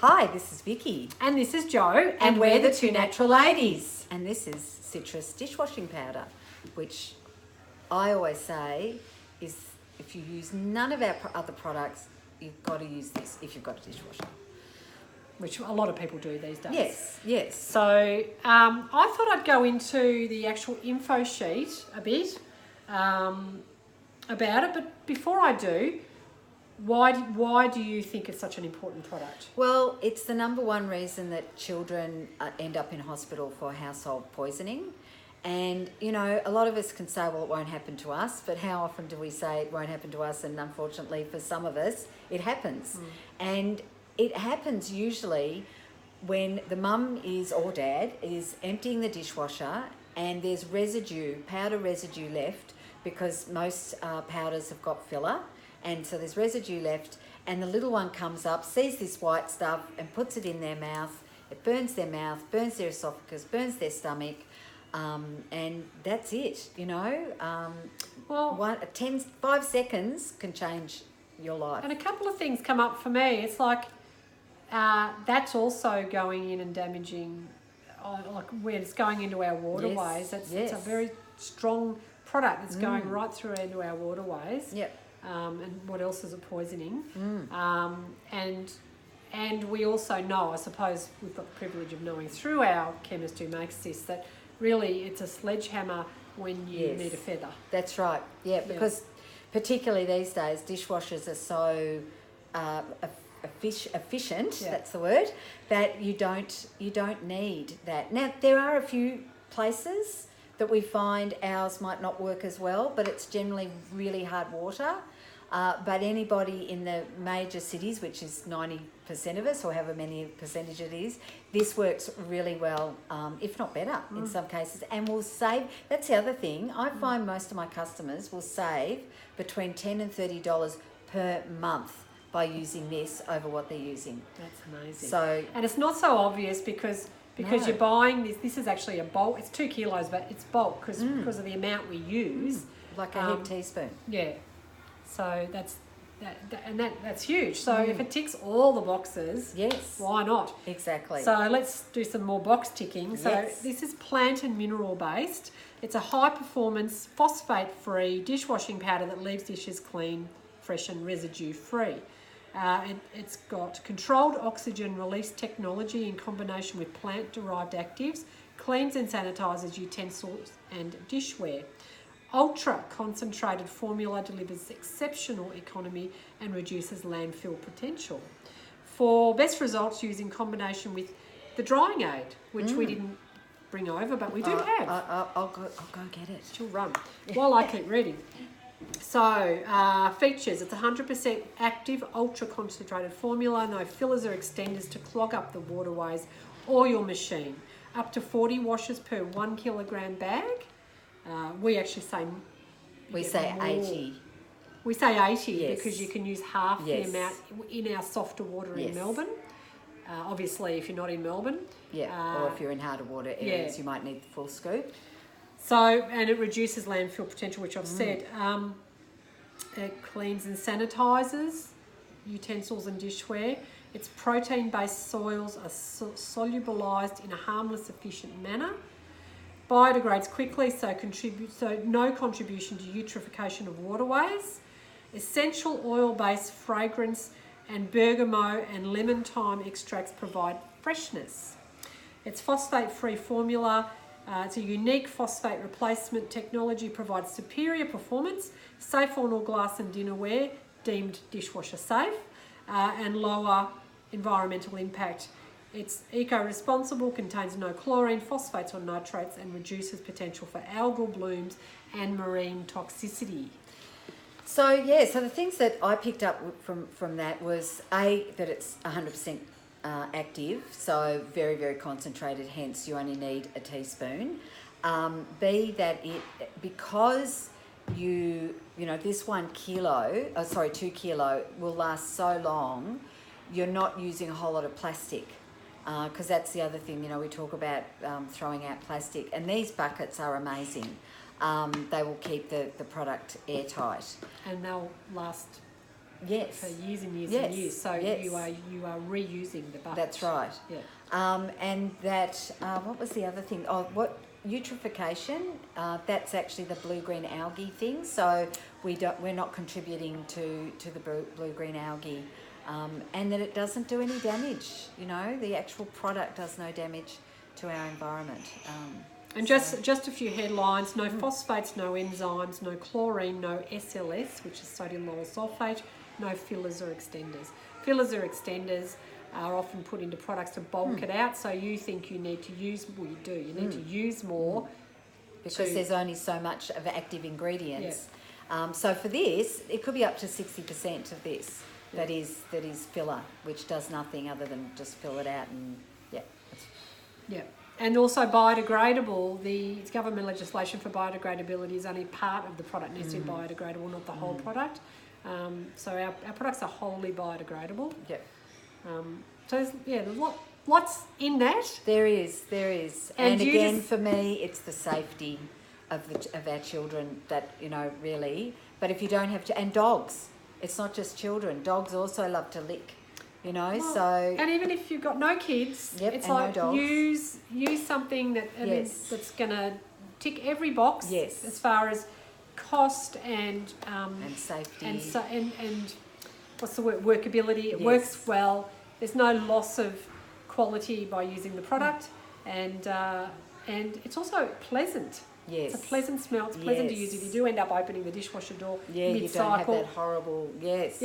Hi, this is Vicky. And this is Jo, And we're the Two Natural Ladies. And this is citrus dishwashing powder, which I always say is if you use none of our other products, you've got to use this if you've got a dishwasher. Which a lot of people do these days. Yes, yes. So I thought I'd go into the actual info sheet a bit about it. But before I do, why do you think it's such an important product? Well, it's the number one reason that children end up in hospital for household poisoning. And, you know, a lot of us can say, well, it won't happen to us, but how often do we say it won't happen to us? And unfortunately for some of us, it happens. And it happens usually when the mum or dad is emptying the dishwasher and there's powder residue left, because most powders have got filler. And so there's residue left, and the little one comes up, sees this white stuff and puts it in their mouth. It burns their mouth, burns their esophagus, burns their stomach, and that's it, you know. 5 seconds can change your life. And a couple of things come up for me. It's like that's also going in and damaging, like when it's going into our waterways. It's a very strong product that's going right through into our waterways. Yep. And what else is it poisoning? And we also know, I suppose we've got the privilege of knowing through our chemist who makes this, that really it's a sledgehammer when you need a feather. That's right. Yeah, because particularly these days, dishwashers are so efficient, that's the word, that you don't need that. Now, there are a few places that we find ours might not work as well, but it's generally really hard water. But anybody in the major cities, which is 90% of us, or however many percentage it is, this works really well, if not better in some cases, and will save. That's the other thing. I find most of my customers will save between $10 and $30 per month by using this over what they're using. That's amazing. So, and it's not so obvious because you're buying this. This is actually a bulk. It's 2 kilos, but it's bulk because of the amount we use. Like a heaped teaspoon. Yeah. So that's huge. So if it ticks all the boxes, why not? Exactly. So let's do some more box ticking. So this is plant and mineral based. It's a high performance phosphate free dishwashing powder that leaves dishes clean, fresh and residue free. It's got controlled oxygen release technology in combination with plant derived actives, cleans and sanitizes utensils and dishware. Ultra concentrated formula delivers exceptional economy and reduces landfill potential. For best results, use in combination with the drying aid, which we didn't bring over, but we do have. I'll go get it. She'll run while I keep reading. So, features. It's 100% active, ultra concentrated formula. No fillers or extenders to clog up the waterways or your machine. Up to 40 washes per 1 kilogram bag. We actually say... We say 80. We say 80 because you can use half the amount in our softer water in Melbourne. Obviously, if you're not in Melbourne. Or if you're in harder water areas, you might need the full scoop. So, and it reduces landfill potential, which I've said. It cleans and sanitizes utensils and dishware. Its protein-based soils are solubilized in a harmless, efficient manner. Biodegrades quickly, so no contribution to eutrophication of waterways. Essential oil-based fragrance and bergamot and lemon thyme extracts provide freshness. Its phosphate-free formula, it's a unique phosphate replacement technology, provides superior performance, safe on all glass and dinnerware, deemed dishwasher safe, and lower environmental impact. It's eco-responsible, contains no chlorine, phosphates or nitrates, and reduces potential for algal blooms and marine toxicity. So the things that I picked up from that was that it's 100% active, so very, very concentrated, hence you only need a teaspoon. B, that because this 2 kilo will last so long, you're not using a whole lot of plastic. Because that's the other thing, we talk about throwing out plastic, and these buckets are amazing. They will keep the product airtight. And they'll last Yes. for years and years Yes. and years. So Yes. you are reusing the bucket. That's right. Yeah. And that, what was the other thing? Oh, what eutrophication? That's actually the blue-green algae thing. So we're not contributing to the blue-green algae, and that it doesn't do any damage. You know, the actual product does no damage to our environment. And just a few headlines: no phosphates, no enzymes, no chlorine, no SLS, which is sodium lauryl sulfate, no fillers or extenders. Fillers or extenders are often put into products to bulk it out, so you think you need to use, well you do, you need to use more. Because there's only so much of active ingredients. So for this, it could be up to 60% of this that is filler, which does nothing other than just fill it out and Yeah. And also biodegradable, the government legislation for biodegradability is only part of the product needs to be biodegradable, not the whole product. So our products are wholly biodegradable. Yep. So there's lots in that. There is. And you again, just- for me, it's the safety of our children that, you know, really. But if you don't have and dogs, it's not just children. Dogs also love to lick, you know. Well, so and even if you've got no kids, it's and like no dogs. use something that that's going to tick every box. Yes. As far as cost and safety and what's the word, workability. It works well. There's no loss of quality by using the product, and it's also pleasant. Yes. It's a pleasant smell. It's pleasant to use if you do end up opening the dishwasher door mid-cycle. You don't have that horrible. Yes.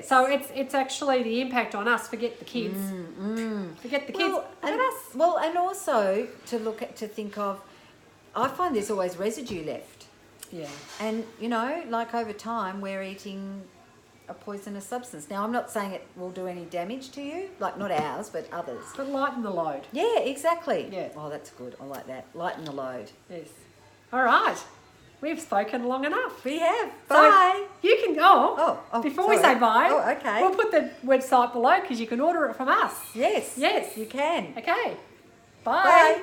So it's actually the impact on us. Forget the kids. Forget the kids. Look at us. Well, and also to think of, I find there's always residue left. Yeah. And, you know, like over time, we're eating a poisonous substance. Now, I'm not saying it will do any damage to you, like not ours, but others. But lighten the load. Yeah, exactly. Yeah. Oh, that's good. I like that. Lighten the load. Yes. All right. We've spoken long enough. We have. So Bye. you can go. Before we say bye, okay. we'll put the website below because you can order it from us. Yes. Yes. You can. Okay. Bye. Bye.